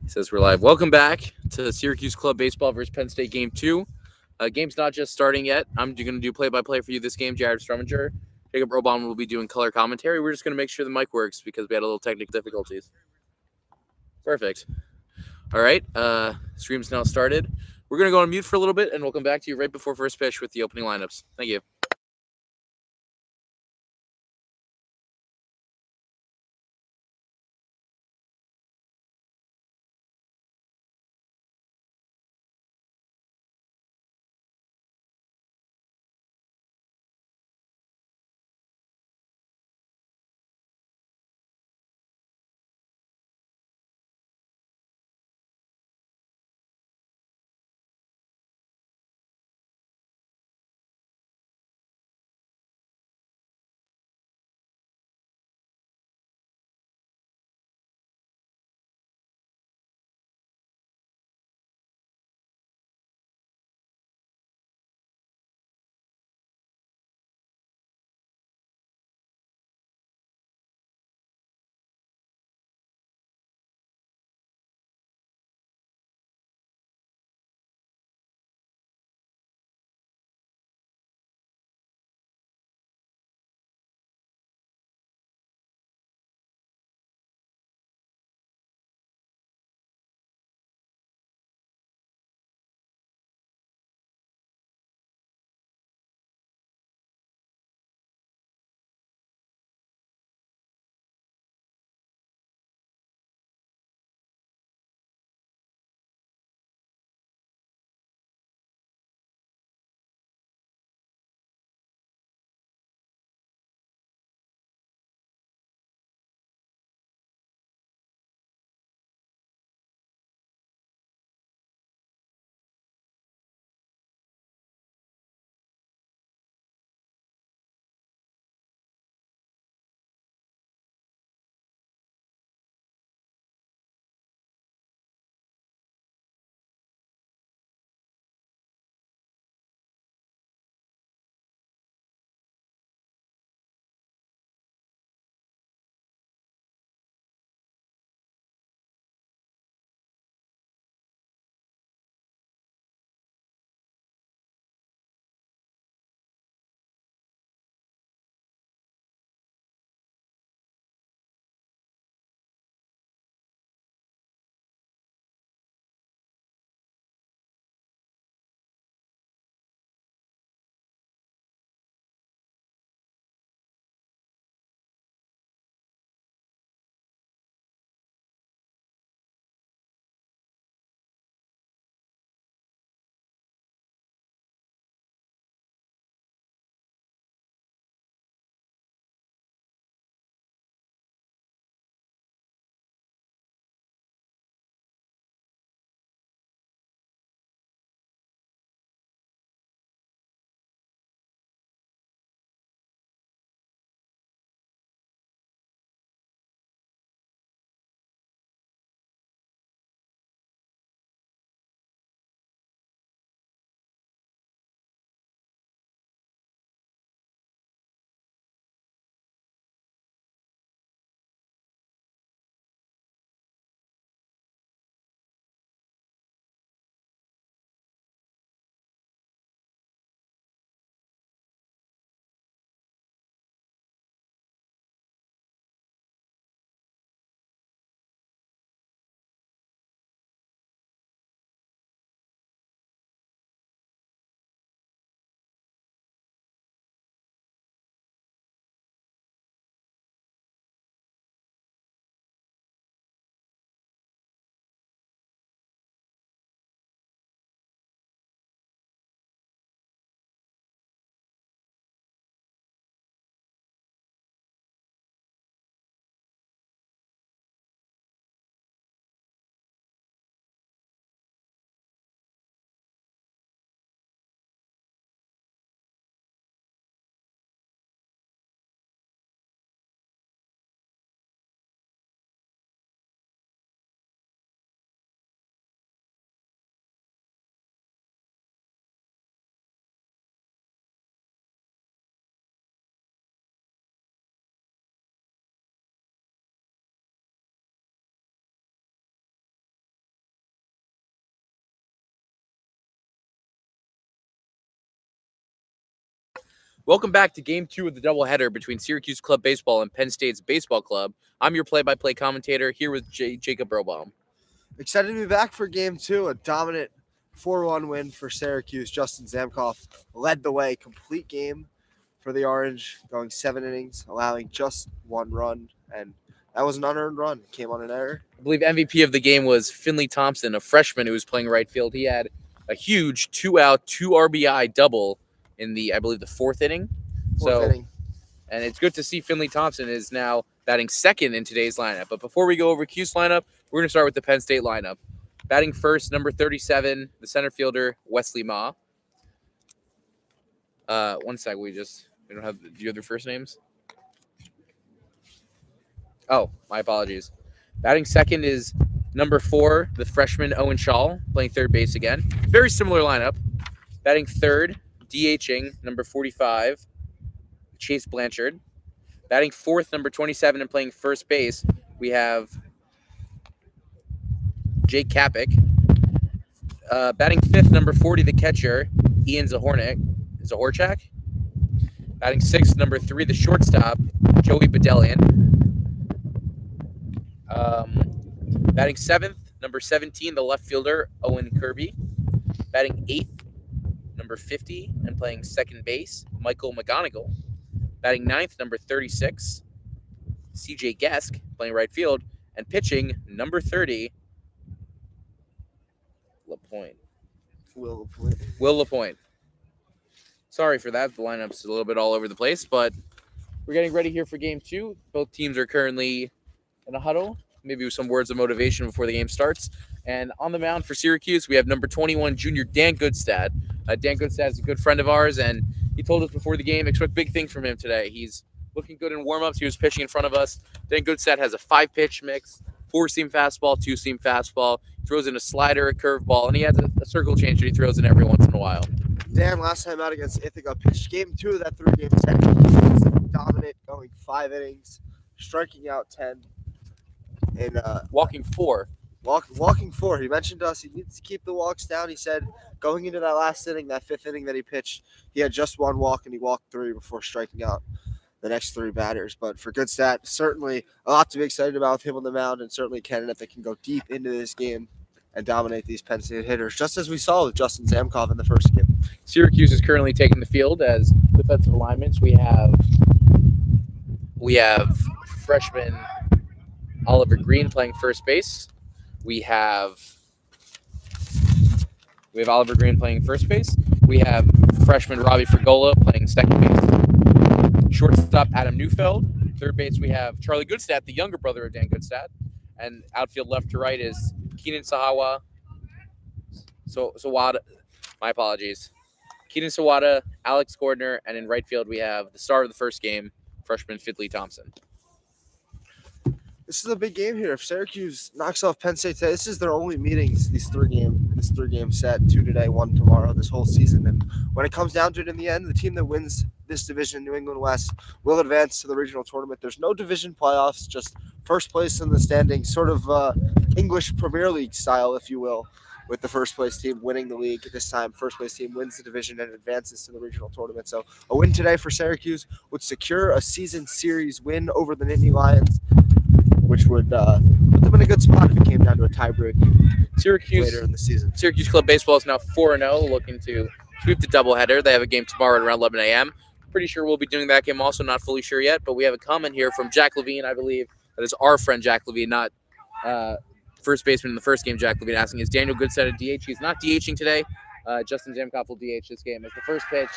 He says we're live. Welcome back to Syracuse Club Baseball versus Penn State Game 2. Game's not just starting yet. I'm going to do play-by-play for you this game. Jared Strumminger, Jacob Robon will be doing color commentary. We're just going to make sure the mic works because we had a little technical difficulties. Perfect. All right. Stream's now started. We're going to go on mute for a little bit, and we'll come back to you right before first pitch with the opening lineups. Thank you. Welcome back to Game 2 of the doubleheader between Syracuse Club Baseball and Penn State's Baseball Club. I'm your play-by-play commentator here with Jacob Robaum. Excited to be back for Game 2, a dominant 4-1 win for Syracuse. Justin Zamkoff led the way, complete game for the Orange, going 7 innings, allowing just 1 run, and that was an unearned run. It came on an error. I believe MVP of the game was Finley Thompson, a freshman who was playing right field. He had a huge 2-out, 2 RBI double in the 4th inning. Fourth inning. And it's good to see Finley Thompson is now batting second in today's lineup. But before we go over Cue's lineup, we're going to start with the Penn State lineup. Batting first, number 37, the center fielder, Wesley Ma. One sec, we don't have. Do you have their first names? Oh, my apologies. Batting second is number 4, the freshman Owen Shaw, playing third base again. Very similar lineup. Batting third, DHing, number 45, Chase Blanchard. Batting fourth, number 27, and playing first base, we have Jake Kapik. Batting fifth, number 40, the catcher, Ian Zahorchak. Batting sixth, number 3, the shortstop, Joey Bedelian. Batting seventh, number 17, the left fielder, Owen Kirby. Batting eighth, number 50, and playing second base, Michael McGonigal. Batting ninth, number 36, CJ Gesk, playing right field. And pitching, number 30, Will LaPointe. Sorry for that. The lineup's a little bit all over the place, but we're getting ready here for Game 2. Both teams are currently in a huddle, maybe with some words of motivation before the game starts. And on the mound for Syracuse, we have number 21, junior Dan Goodstad. Dan Goodstad is a good friend of ours, and he told us before the game, expect big things from him today. He's looking good in warm-ups. He was pitching in front of us. Dan Goodstad has a 5-pitch mix, 4-seam fastball, 2-seam fastball. He throws in a slider, a curveball, and he has a circle change that he throws in every once in a while. Dan, last time out against Ithaca, pitched Game 2 of that 3-game set. He was dominant, going 5 innings, striking out 10. And walking 4. Walking 4. He mentioned to us he needs to keep the walks down. He said going into that last inning, that 5th inning that he pitched, he had just 1 walk and he walked 3 before striking out the next 3 batters. But for Goodstad, certainly a lot to be excited about with him on the mound, and certainly a candidate that can go deep into this game and dominate these Penn State hitters, just as we saw with Justin Zamkoff in the first game. Syracuse is currently taking the field as defensive alignments. We have freshman Oliver Green playing first base. We have Oliver Green playing first base. We have freshman Robbie Frigola playing second base. Shortstop Adam Neufeld. Third base we have Charlie Goodstad, the younger brother of Dan Goodstad. And outfield left to right is Keenan Sawada. My apologies. Keenan Sawada, Alex Gordner, and in right field we have the star of the first game, freshman Finley Thompson. This is a big game here. If Syracuse knocks off Penn State today, this is their only meetings, this three-game set, 2 today, 1 tomorrow, this whole season. And when it comes down to it in the end, the team that wins this division, New England West, will advance to the regional tournament. There's no division playoffs, just first place in the standings, sort of English Premier League style, if you will, with the first place team winning the league. This time, first place team wins the division and advances to the regional tournament. So a win today for Syracuse would secure a season series win over the Nittany Lions, which would put them in a good spot if it came down to a tiebreak later in the season. Syracuse Club Baseball is now 4-0, looking to sweep the doubleheader. They have a game tomorrow at around 11 a.m. Pretty sure we'll be doing that game also, not fully sure yet, but we have a comment here from Jack Levine, I believe. That is our friend Jack Levine, not first baseman in the first game. Jack Levine asking, is Daniel Goodstad a DH? He's not DHing today. Justin Zamkoff will DH this game. As the first pitch,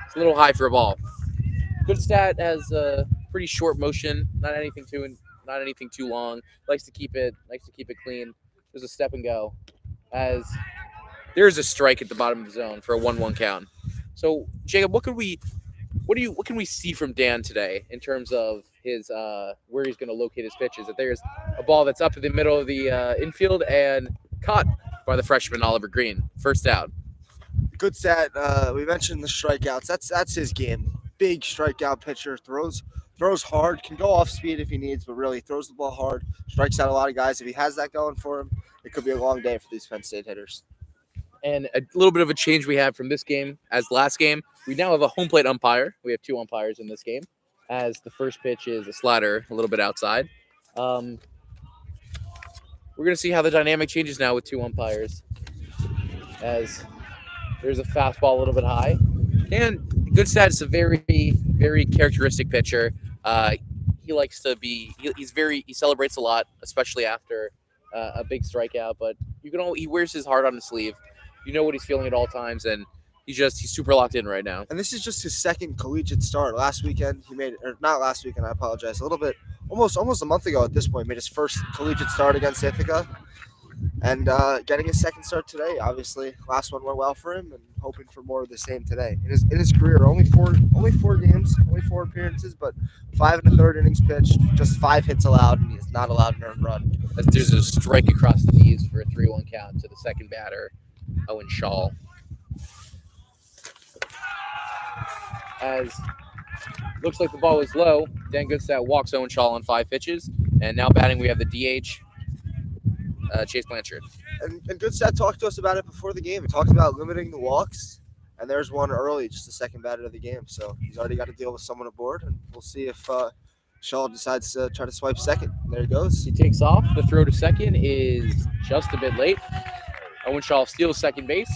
it's a little high for a ball. Goodstad has a pretty short motion, not anything too long. Likes to keep it clean. There's a step and go, as there's a strike at the bottom of the zone for a 1-1 count. So Jacob, what can we see from Dan today in terms of his where he's going to locate his pitches? That there's a ball that's up in the middle of the infield and caught by the freshman Oliver Green. First out. Goodstad, we mentioned the strikeouts. That's his game. Big strikeout pitcher, throws hard, can go off speed if he needs, but really throws the ball hard, strikes out a lot of guys. If he has that going for him, it could be a long day for these Penn State hitters. And a little bit of a change we have from this game as last game. We now have a home plate umpire. We have 2 umpires in this game, as the first pitch is a slider a little bit outside. We're going to see how the dynamic changes now with 2 umpires, as there's a fastball a little bit high. And Goodstad is a very, very characteristic pitcher. He likes to be. He celebrates a lot, especially after a big strikeout. But he wears his heart on his sleeve. You know what he's feeling at all times, and he's super locked in right now. And this is just his second collegiate start. Last weekend he made, or not last weekend, I apologize. A little bit, almost a month ago at this point, made his first collegiate start against Ithaca, and getting his second start today. Obviously, last one went well for him, and hoping for more of the same today. In his career, only four games, only 4 appearances, but 5 1/3 innings pitched, just 5 hits allowed, and he's not allowed an earned run. There's a strike across the knees for a 3-1 count to the second batter, Owen Shaw. As looks like the ball was low, Dan Goodstad walks Owen Shaw on 5 pitches, and now batting we have the DH, Chase Blanchard. And Goodstad talked to us about it before the game. He talked about limiting the walks, and there's one early, just the second batter of the game. So he's already got to deal with someone aboard, and we'll see if Shaw decides to try to swipe second. There he goes. He takes off. The throw to second is just a bit late. Owen Shaw steals second base.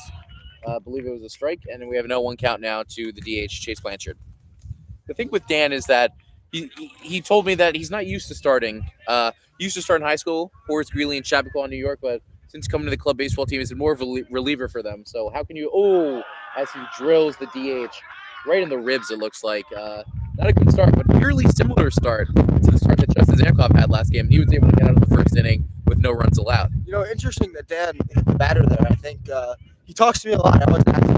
I believe it was a strike, and then we have an 0-1 count now to the DH, Chase Blanchard. The thing with Dan is that he told me that he's not used to starting. He used to start in high school, Horace Greeley in Chappaqua, New York, but since coming to the club baseball team, he's been more of a reliever for them. So how can you as he drills the DH right in the ribs, it looks like. Not a good start, but nearly similar start to the start that Justin Zamkov had last game. He was able to get out of the first inning with no runs allowed. You know, interesting that Dan hit the batter there. I think he talks to me a lot. I always ask him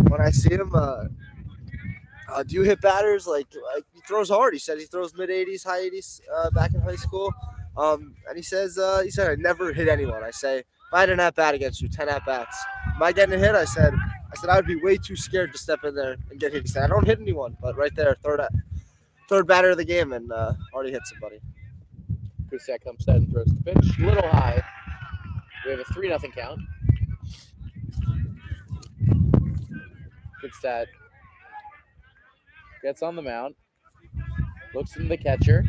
when I see him, do you hit batters? Like he throws hard. He said he throws mid-80s, high 80s back in high school. And he said I never hit anyone. I say, if I didn't have bat against you, 10 at bats, am I getting a hit? I said I would be way too scared to step in there and get hit. He said I don't hit anyone, but right there, third batter of the game, and already hit somebody. Goodstad comes set and throws the pitch a little high. We have a 3-0 count. Goodstad gets on the mound, looks into the catcher,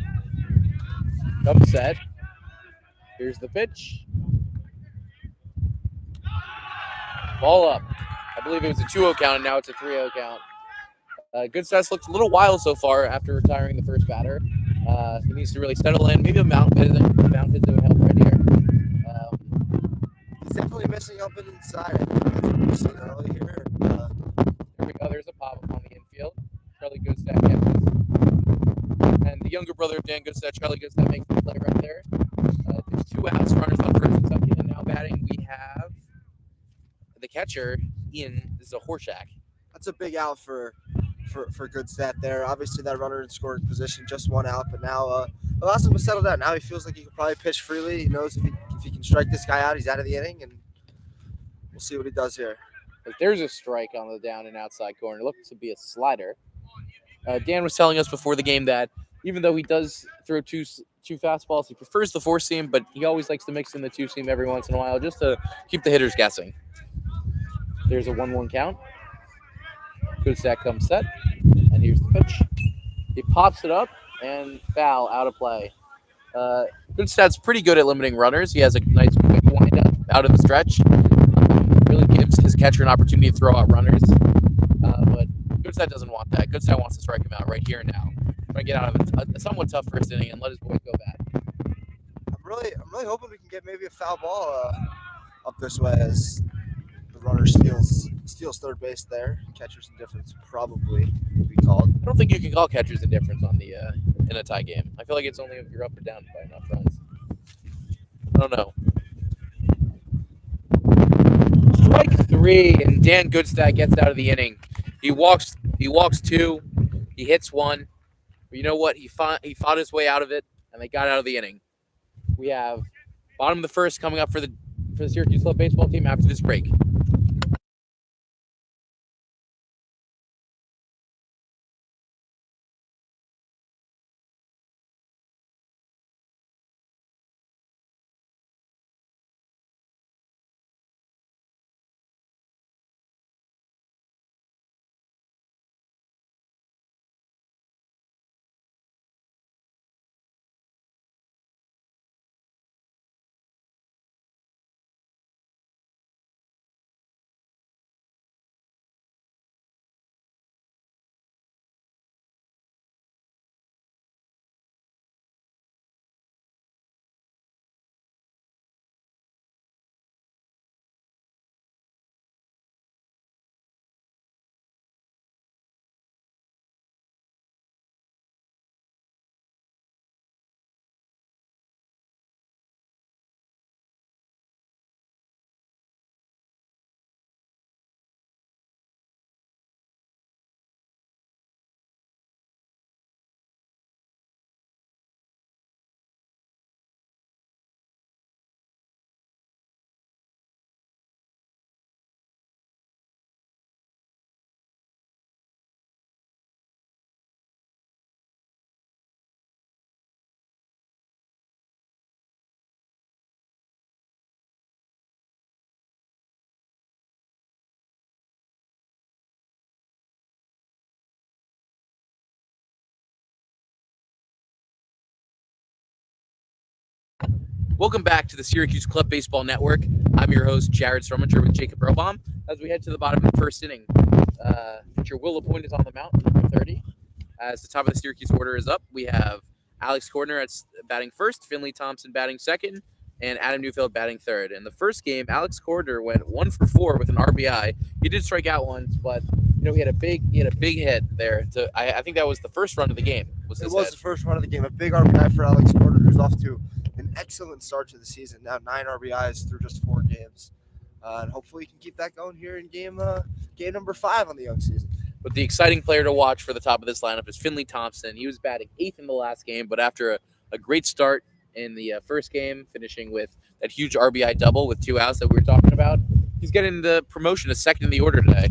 comes set. Here's the pitch. Ball up. I believe it was a 2-0 count, and now it's a 3-0 count. Goodstad's looked a little wild so far after retiring the first batter. He needs to really settle in. Maybe a mound visit would help right here. He's definitely missing up and inside. I think we've seen early here. Here we go. There's a pop-up on the infield. Charlie Goodstad catches. And the younger brother of Dan Goodstad, Charlie Goodstad, makes the play right there. There's 2 outs, runners on first and second, and now batting we have the catcher, Ian. This is a Horshack. That's a big out for Goodstad there. Obviously, that runner in scoring position, just 1 out, but now allows him to settle down. Now he feels like he can probably pitch freely. He knows if he can strike this guy out, he's out of the inning, and we'll see what he does here. But there's a strike on the down and outside corner. It looks to be a slider. Dan was telling us before the game that even though he does throw two fastballs, he prefers the 4-seam, but he always likes to mix in the 2-seam every once in a while just to keep the hitters guessing. There's a 1-1 count. Goodstad comes set, and here's the pitch. He pops it up, and foul, out of play. Goodstad's pretty good at limiting runners. He has a nice quick windup out of the stretch. Really gives his catcher an opportunity to throw out runners. But Goodstad doesn't want that. Goodstad wants to strike him out right here and now. Trying to get out of a somewhat tough first inning and let his boys go back. I'm really hoping we can get maybe a foul ball up this way as the runner steals third base there. Catcher's indifference probably would be called. I don't think you can call catcher's indifference on the in a tie game. I feel like it's only if you're up or down by enough runs. I don't know. Strike 3, and Dan Goodstad gets out of the inning. He walks 2, he hits 1. But you know what? He fought his way out of it, and they got out of the inning. We have bottom of the first coming up for the Syracuse Club baseball team after this break. Welcome back to the Syracuse Club Baseball Network. I'm your host, Jared Strominger, with Jacob Robaum. As we head to the bottom of the first inning, pitcher Will LaPointe is on the mound, number 30. As the top of the Syracuse order is up, we have Alex Cordner at batting first, Finley Thompson batting second, and Adam Neufeld batting third. In the first game, Alex Cordner went 1 for 4 with an RBI. He did strike out once, but he had a big hit there. I think that was the first run of the game. It was the first run of the game. A big RBI for Alex Cordner, who's off to an excellent start to the season. Now 9 RBIs through just 4 games, and hopefully he can keep that going here in game number 5 on the young season. But the exciting player to watch for the top of this lineup is Finley Thompson. He was batting 8th in the last game, but after a great start in the first game, finishing with that huge RBI double with 2 outs that we were talking about, he's getting the promotion to second in the order today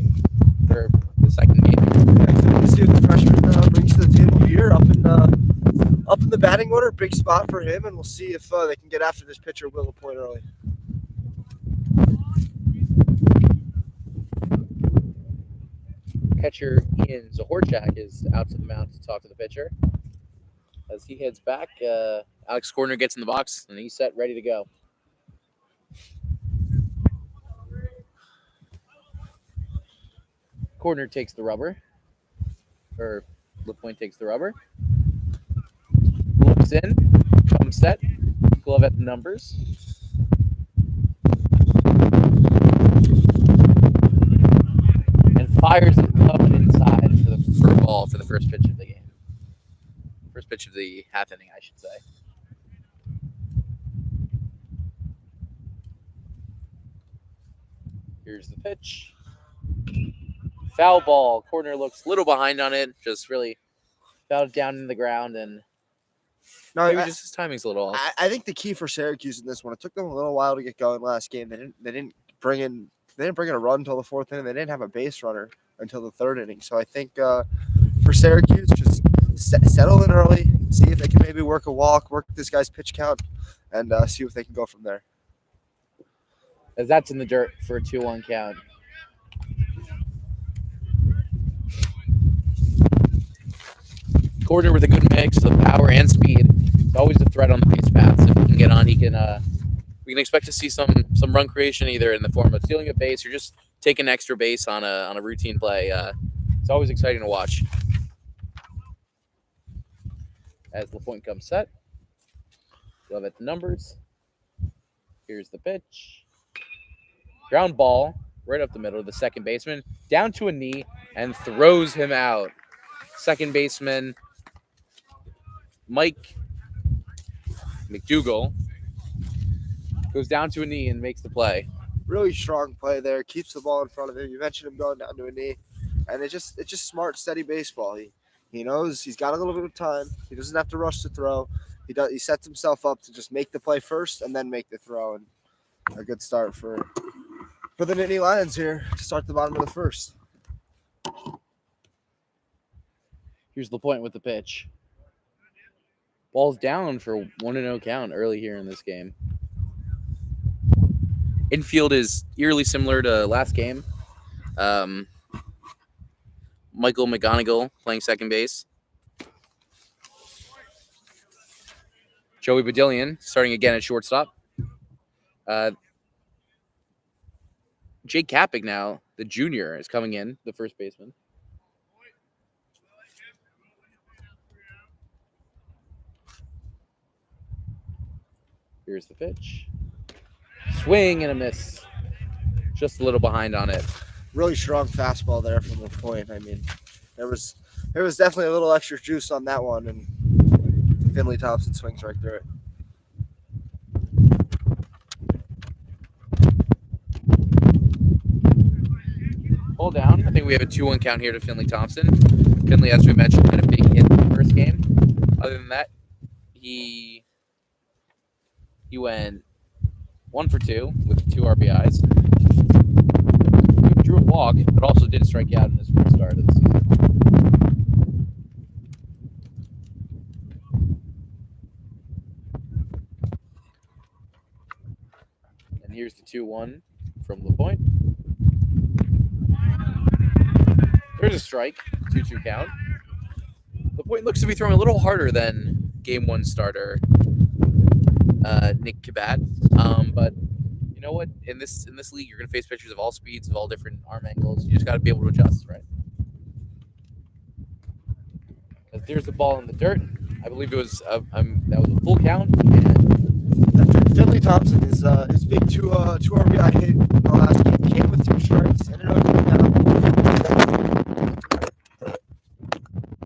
for the second game. Let's see what the freshman brings to the table here up in the batting order. Big spot for him, and we'll see if they can get after this pitcher Will LaPointe early. Catcher Ian Zahorchak is out to the mound to talk to the pitcher. As he heads back, Alex Cordner gets in the box, and he's set, ready to go. Cordner takes the rubber, or LaPointe takes the rubber. Looks in, comes set, glove at the numbers. Fires it up and inside for the ball for the first pitch of the game. First pitch of the half inning, I should say. Here's the pitch. Foul ball. Cordner looks a little behind on it. Just really fouled down in the ground, and maybe just his timing's a little off. I think the key for Syracuse in this one, it took them a little while to get going last game. They didn't bring in a run until the 4th inning. They didn't have a base runner until the 3rd inning. So I think for Syracuse, just settle in early, see if they can maybe work a walk, work this guy's pitch count, and see if they can go from there. As that's in the dirt for a 2-1 count. Cordner with a good mix of power and speed. It's always a threat on the base paths. If he can get on, we can expect to see some run creation, either in the form of stealing a base or just taking extra base on a routine play. It's always exciting to watch. As LaPointe comes set, glove at the numbers. Here's the pitch. Ground ball right up the middle of the second baseman, down to a knee, and throws him out. Second baseman Mike McDougal goes down to a knee and makes the play. Really strong play there. Keeps the ball in front of him. You mentioned him going down to a knee, and it's just smart, steady baseball. He knows he's got a little bit of time. He doesn't have to rush to throw. He sets himself up to just make the play first and then make the throw. And a good start for the Nittany Lions here to start the bottom of the first. Here's LaPointe with the pitch. Ball's down for 1-0 count early here in this game. Infield is eerily similar to last game. Michael McGonigal playing second base. Joey Badillion starting again at shortstop. Jake Kapik now, the junior, is coming in, the first baseman. Here's the pitch. Swing and a miss. Just a little behind on it. Really strong fastball there from LaPointe. I mean, there was definitely a little extra juice on that one, and Finley Thompson swings right through it. Pull down. I think we have a 2-1 count here to Finley Thompson. Finley, as we mentioned, had a big hit in the first game. Other than that, he went 1 for 2 with 2 RBIs. He drew a walk, but also did strike out in his first start of the season. And here's the 2-1 from LaPointe. There's a strike, 2-2 count. LaPointe looks to be throwing a little harder than Game 1 starter Nick Kabat. But you know what? In this league, you're going to face pitchers of all speeds, of all different arm angles. You just got to be able to adjust, right? As there's the ball in the dirt. I believe it was that was a full count. And Finley Thompson is big two RBI hit in the last game. Came with 2 strikes. Ended up getting out.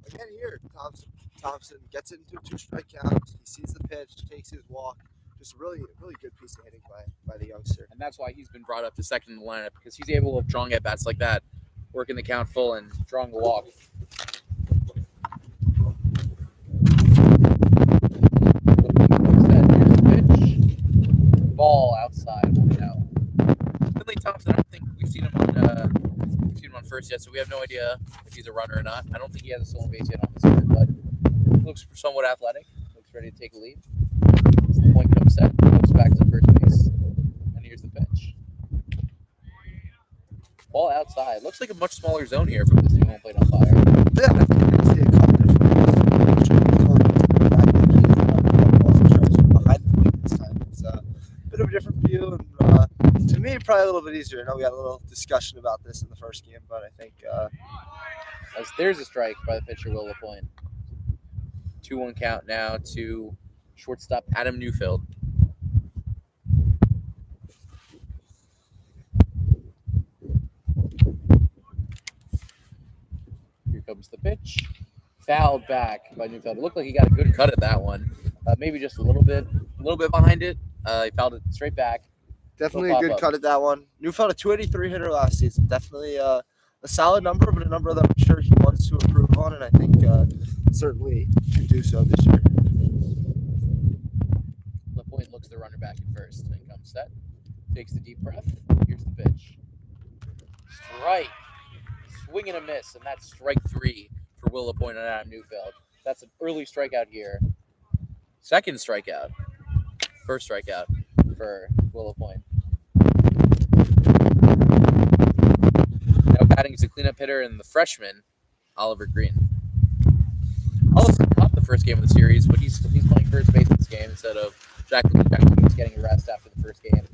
Again here, Thompson gets it into a 2-strike count. He sees the pitch, takes his walk. Just really good piece of hitting by the youngster. And that's why he's been brought up to second in the lineup, because he's able of drawing at bats like that, working the count full and drawing a walk. Ball outside. No. Finley Thompson, I don't think we've seen him on first yet, so we have no idea if he's a runner or not. I don't think he has a stolen base yet on this year, but looks somewhat athletic. Looks ready to take a lead. As the point comes set, looks back to first base, and here's the pitch. Ball outside. Looks like a much smaller zone here from this new home plate on fire. Yeah, I think I see a couple different behind the plate this time. It's a bit of a different view, and to me, probably a little bit easier. I know we had a little discussion about this in the first game, but I think as there's a strike by the pitcher, Will LaPointe. 2-1 count now to shortstop Adam Newfield. Here comes the pitch. Fouled back by Newfield. It looked like he got a good cut at that one. Maybe just a little bit behind it. He fouled it straight back. Definitely a good cut at that one. Newfield, a 283 hitter last season. Definitely a solid number, but a number that I'm sure he wants to improve on, and I think certainly can do so this year. LaPointe looks the runner back at first. Then comes set. Takes the deep breath. Here's the pitch. Strike. Swing and a miss, and that's strike 3 for Will LaPointe and Adam Newfield. That's an early strikeout here. Second strikeout. First strikeout for Will LaPointe. Now batting is a cleanup hitter and the freshman, Oliver Green. Oliver caught the first game of the series, but he's playing first base this game instead of Jack Lee. Jack Lee was getting a rest after the first game.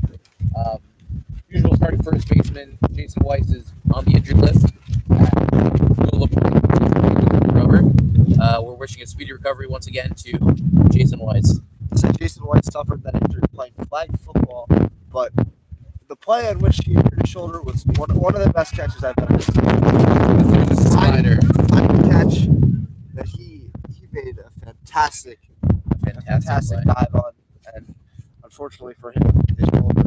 Usual starting first baseman Jason Weiss is on the injured list. Will LaPointe we're wishing a speedy recovery once again to Jason Weiss. So Jason Weiss suffered that injury playing flag football, but the play on which he injured his shoulder was one of the best catches I've ever seen. Slider. Catch that he made a fantastic dive on, and unfortunately for him, his shoulder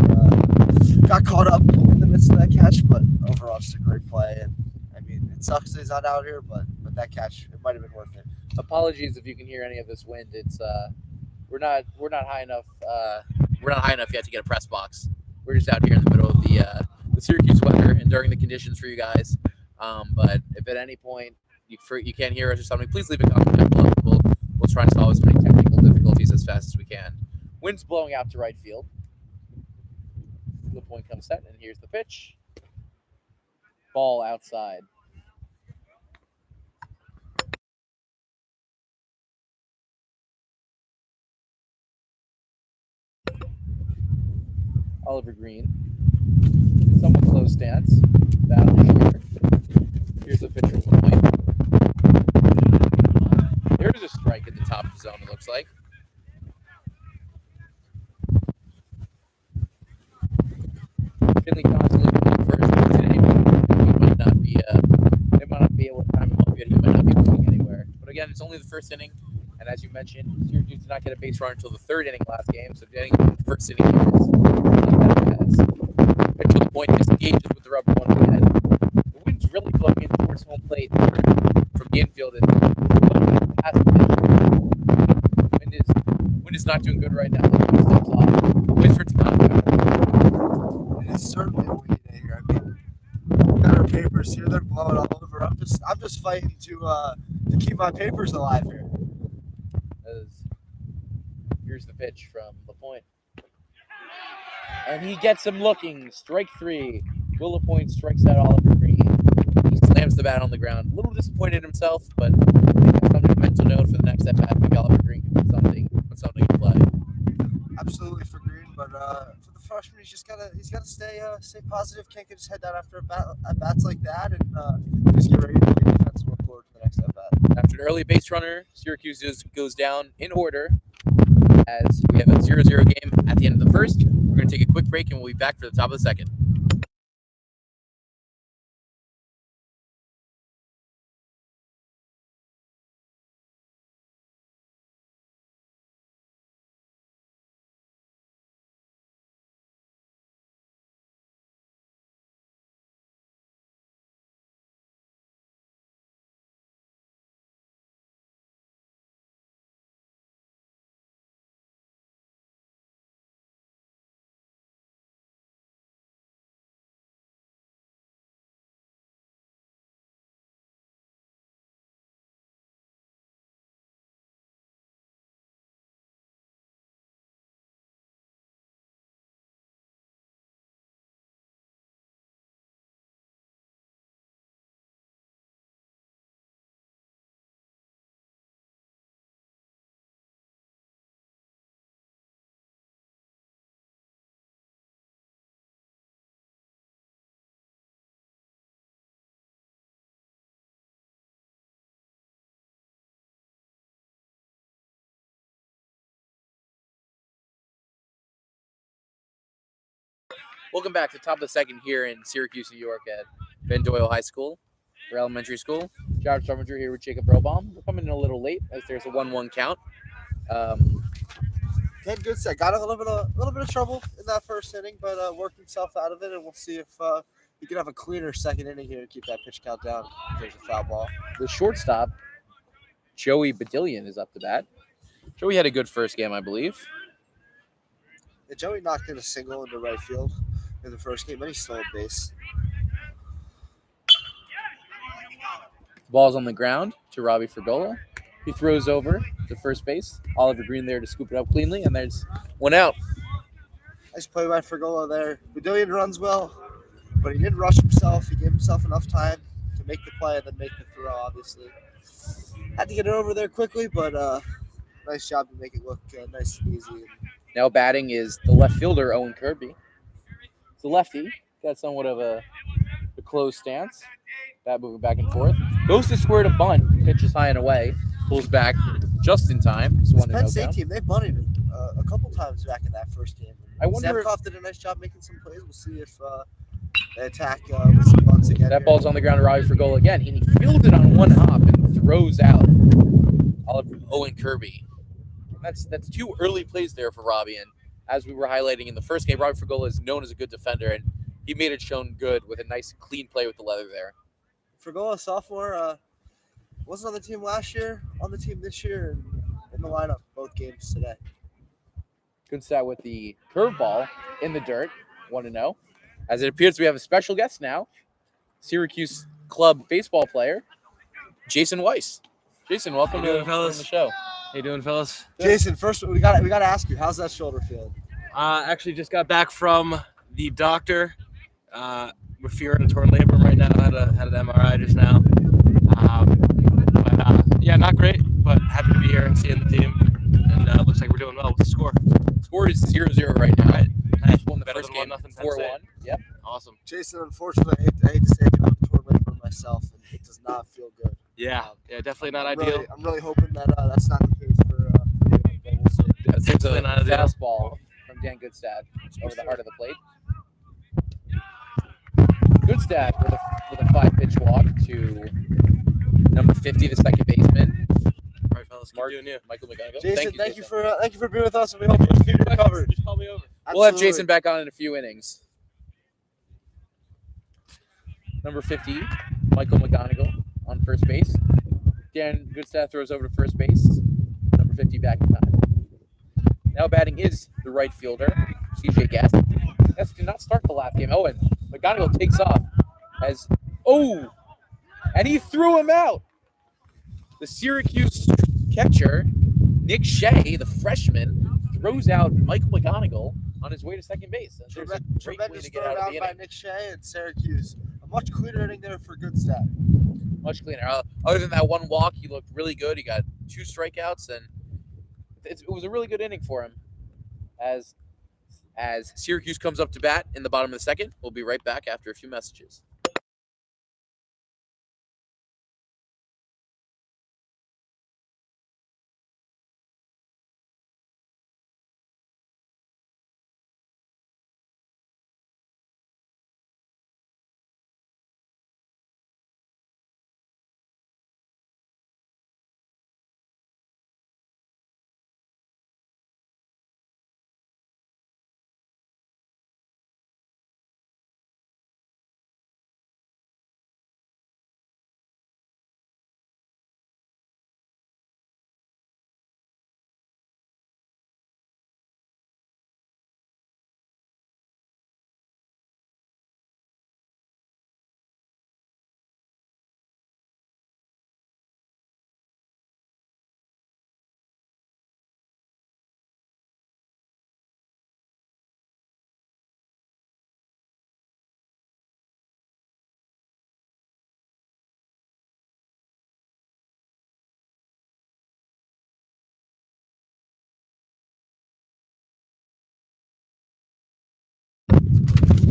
got caught up in the midst of that catch. But overall, it's a great play, and I mean, it sucks that he's not out here, but that catch, it might have been worth it. Apologies if you can hear any of this wind. It's we're not high enough. We're not high enough yet to get a press box. We're just out here in the middle of the Syracuse weather and during the conditions for you guys. But if at any point you can't hear us or something, please leave a comment down below. We'll try and solve as many technical difficulties as fast as we can. Wind's blowing out to right field. LaPointe comes set, and here's the pitch. Ball outside. Oliver Green. Somewhat close stance. Battling here. Here's the pitcher. There's a strike at the top of the zone, it looks like. Finley Thompson looking at first. Today, they might not be able to time him up yet. He might not be moving anywhere. But again, it's only the first inning. And as you mentioned, Syracuse did not get a base runner until the third inning last game. So getting the first inning here is not that bad. Pitch to the point, disengages with the rubber once again. The wind's really blowing in towards home plate from the infield. And past the pitch. Wind is not doing good right now. Steps off. Wins for Takano. It is certainly a windy day here. I mean, we got our papers here; they're blowing all over. I'm just fighting to keep my papers alive here. Here's the pitch from LaPointe. And he gets him looking. Strike 3. Will LaPointe strikes out Oliver Green. He slams the bat on the ground. A little disappointed in himself, but I think that's something mental note for the next at bat. I think Oliver Green can put something in play. absolutely for Green, but for the freshman, he's gotta stay positive. Can't get his head down after at bats like that, and just get ready to play defense and look forward to the next at bat. After an early base runner, Syracuse goes down in order as we have a 0-0 game at the end of the first. We're going to take a quick break and we'll be back for the top of the second. Welcome back to the top of the second here in Syracuse, New York at Penn High School for elementary school. Jared Strominger here with Jacob Robaum. We're coming in a little late as there's a 1-1 count. Ted Goodset got a little bit of trouble in that first inning, but worked himself out of it, and we'll see if he can have a cleaner second inning here and keep that pitch count down. There's a foul ball. The shortstop, Joey Badillion, is up to bat. Joey had a good first game, I believe. Yeah, Joey knocked in a single into right field in the first game, but he stole a base. Ball's on the ground to Robbie Fergola. He throws over to first base. Oliver Green there to scoop it up cleanly, and there's one out. Nice play by Fergola there. Badillion runs well, but he didn't rush himself. He gave himself enough time to make the play and then make the throw, obviously. Had to get it over there quickly, but nice job to make it look nice and easy. Now batting is the left fielder, Owen Kirby. It's a lefty. Got somewhat of a closed stance. Bat moving back and forth. Goes to square to bunt. Pitches high and away. Pulls back just in time. This Penn State team, they bunted a couple times back in that first game. I wonder. Zamkoff did a nice job making some plays. We'll see if they attack with some bunts again. That ball's on the ground to Robbie Fergola again. He fielded on one hop and throws out Owen Kirby. That's two early plays there for Robbie. And as we were highlighting in the first game, Robbie Fergola is known as a good defender, and he made it shown good with a nice clean play with the leather there. Fergola, sophomore, wasn't on the team last year, on the team this year, and in the lineup both games today. Good stat with the curveball in the dirt, 1-0. As it appears we have a special guest now, Syracuse club baseball player, Jason Weiss. Jason, welcome to the show. How you doing, fellas? Jason, first we got to ask you, how's that shoulder feeling? Actually just got back from the doctor. We're fearing a torn labrum right now. Had an MRI just now. Yeah, not great, but happy to be here and seeing the team. And looks like we're doing well with the score. Score is 0-0 right now. Right. Nice. Won the Better first than game, 1-0 4-1. Yep. Awesome. Jason, unfortunately, I hate to say it, I have a torn labrum myself, and it does not feel good. Yeah, definitely not ideal. I'm really hoping that that's not the case for you. But we'll see. There's a Definitely not ideal. fastball from Dan Goodstad over the heart of the plate. Goodstad with a 5-pitch walk to number 50, the second baseman. All right, fellas, keep doing you. Michael McGonigal. Jason, thank you for being with us, and we hope you keep recovered. Just call me over. We'll have Jason back on in a few innings. Number 50, Michael McGonigal on first base. Dan Goodstad throws over to first base. Number 50 back in time. Now batting is the right fielder, CJ Gaston. Gaston did not start the last game. Oh, and McGonigal takes off and he threw him out. The Syracuse catcher, Nick Shea, the freshman, throws out Michael McGonigal on his way to second base. Tremendous throw out by Nick Shea and Syracuse. A much cleaner inning there for Goodstad. Much cleaner. Other than that one walk, he looked really good. He got 2 strikeouts, and it was a really good inning for him. as Syracuse comes up to bat in the bottom of the second. We'll be right back after a few messages.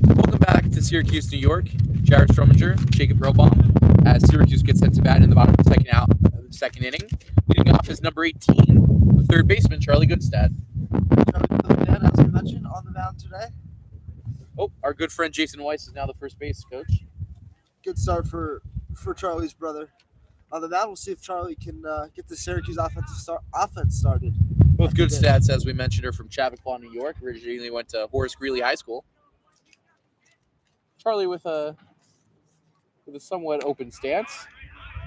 Welcome back to Syracuse, New York. Jared Strominger, Jacob Robaum, as Syracuse gets set to bat in the bottom of the second inning. Leading off is number 18, the third baseman, Charlie Goodstad. As we mentioned, on the mound today. Oh, our good friend Jason Weiss is now the first base coach. Good start for Charlie's brother. On the mound, we'll see if Charlie can get the Syracuse offense started. Both Goodstads, as we mentioned, are from Chappaqua, New York. Originally went to Horace Greeley High School. Charlie with a somewhat open stance.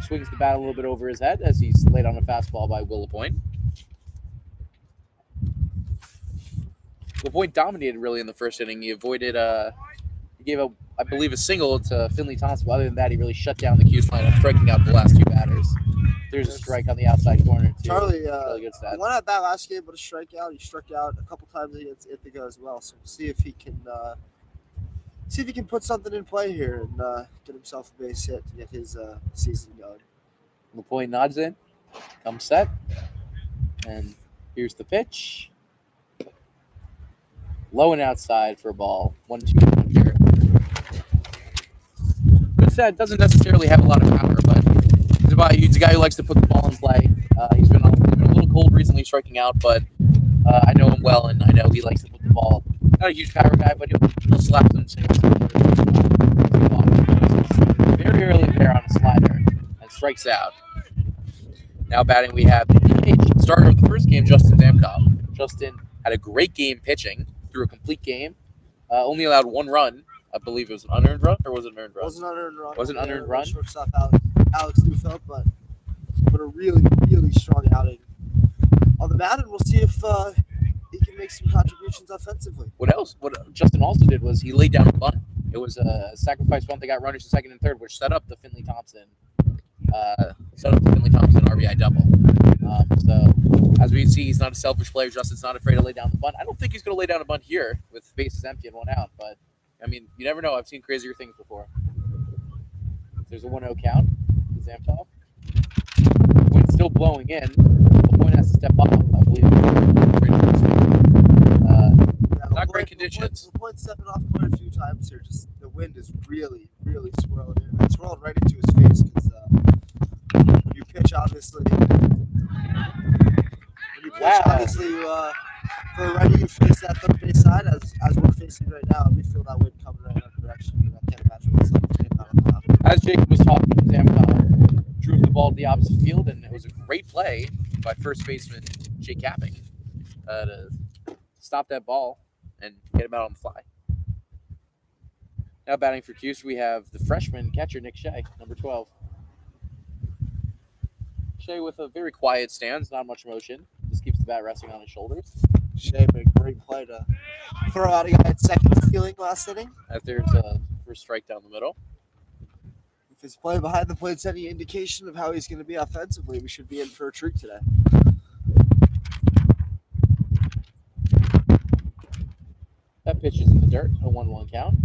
Swings the bat a little bit over his head as he's laid on a fastball by Will LaPointe. LaPointe dominated really in the first inning. He avoided he gave up, I believe, a single to Finley Thompson. But other than that, he really shut down the Cuse lineup, striking out the last two batters. There's a strike on the outside corner too. Charlie won at that last game, but a strikeout. He struck out a couple times against Ithaca as well. So we'll see if he can put something in play here and get himself a base hit to get his season going. LaPointe nods in, comes set, and here's the pitch. Low and outside for a ball. 1-2 here. Goodstad doesn't necessarily have a lot of power, but he's a guy who likes to put the ball in play. He's been a little cold recently striking out, but I know him well, and I know he likes to put the ball. Not a huge power guy, but he'll slap some singles. Very early there on a slider and strikes out. Now batting, we have the DH starter of the first game, Justin Zamkov. Justin had a great game pitching through a complete game. Only allowed one run. I believe it was an unearned run, or was it an earned run? It was an unearned run. Was it an unearned run? Shortstop Alex Dufeld, but a really, really strong outing on the mound, and we'll see if he can make some contributions offensively. What Justin also did was he laid down a bunt. It was a sacrifice bunt that got runners to second and third, which set up the Finley Thompson RBI double. So as we can see, he's not a selfish player. Justin's not afraid to lay down the bunt. I don't think he's going to lay down a bunt here with bases empty and one out, but I mean, you never know. I've seen crazier things before. There's a 1-0 count to Zamkov. Wind's still blowing in. The point has to step off, I believe. Not great conditions. The point stepping off quite a few times here. Just the wind is really, really swirling in. It's swirling right into his face because when you pitch, obviously, for a righty, you face that third base side as we're facing right now. We feel that wind coming right in our direction. And I can't imagine what's like as Jacob was talking, Zamkov drew the ball to the opposite field, and it was a great play by first baseman Jake Capping to stop that ball and get him out on the fly. Now batting for Cuse, we have the freshman catcher, Nick Shea, number 12. Shea with a very quiet stance, not much motion. Just keeps the bat resting on his shoulders. Shea made a great play to throw out a guy at second stealing last inning. As there's a first strike down the middle. If his play behind the plate's any indication of how he's going to be offensively, we should be in for a treat today. That pitch is in the dirt, a 1-1 count.